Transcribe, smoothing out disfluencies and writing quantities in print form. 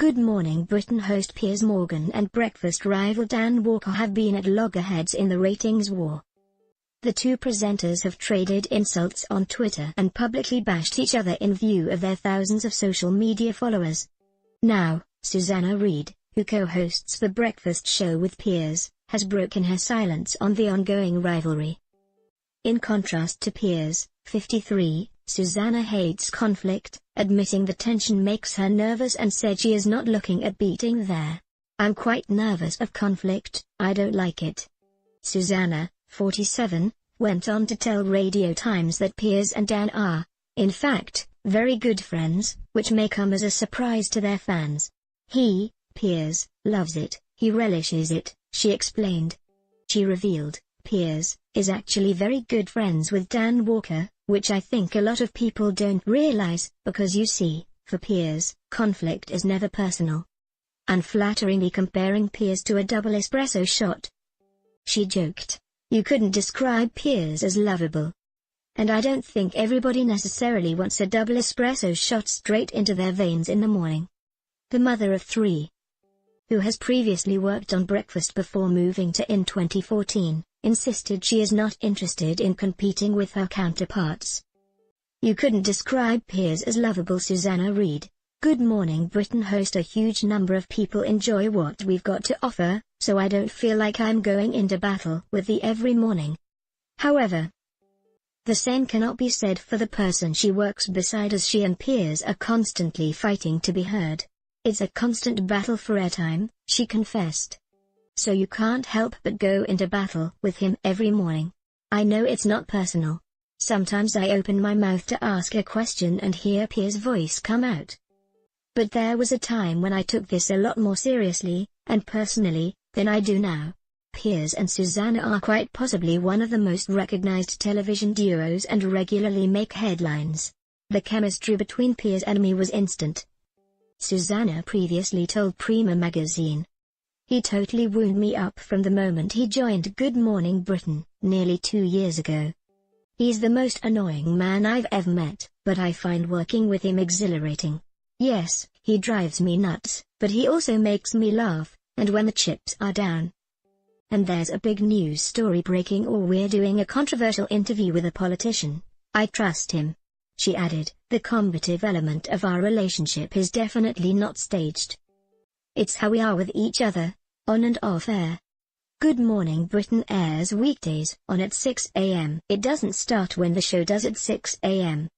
Good Morning Britain host Piers Morgan and Breakfast rival Dan Walker have been at loggerheads in the ratings war. The two presenters have traded insults on Twitter and publicly bashed each other in view of their thousands of social media followers. Now, Susanna Reid, who co-hosts The Breakfast Show with Piers, has broken her silence on the ongoing rivalry. In contrast to Piers, 53, Susanna hates conflict, admitting the tension makes her nervous and said she is not looking at beating there. "I'm quite nervous of conflict, I don't like it." Susanna, 47, went on to tell Radio Times that Piers and Dan are, in fact, very good friends, which may come as a surprise to their fans. Piers, loves it, he relishes it, she explained. She revealed, Piers is actually very good friends with Dan Walker, which I think a lot of people don't realize, because you see, for Piers, conflict is never personal. Unflatteringly comparing Piers to a double espresso shot. She joked, "You couldn't describe Piers as lovable. And I don't think everybody necessarily wants a double espresso shot straight into their veins in the morning." The mother of three, who has previously worked on Breakfast before moving to in 2014, insisted she is not interested in competing with her counterparts. "You couldn't describe Piers as lovable." Susanna Reid, Good Morning Britain host. "A huge number of people enjoy what we've got to offer, so I don't feel like I'm going into battle with the every morning. However, the same cannot be said for the person she works beside, as she and Piers are constantly fighting to be heard. It's a constant battle for airtime," she confessed. "So you can't help but go into battle with him every morning. I know it's not personal. Sometimes I open my mouth to ask a question and hear Piers' voice come out. But there was a time when I took this a lot more seriously, and personally, than I do now." Piers and Susanna are quite possibly one of the most recognized television duos and regularly make headlines. The chemistry between Piers and me was instant. Susanna previously told Prima magazine. "He totally wound me up from the moment he joined Good Morning Britain, nearly 2 years ago. He's the most annoying man I've ever met, but I find working with him exhilarating. Yes, he drives me nuts, but he also makes me laugh, and when the chips are down, and there's a big news story breaking or we're doing a controversial interview with a politician, I trust him." She added, "The combative element of our relationship is definitely not staged. It's how we are with each other, on and off air." Good Morning Britain airs weekdays on at 6 a.m. It doesn't start when the show does at 6 a.m.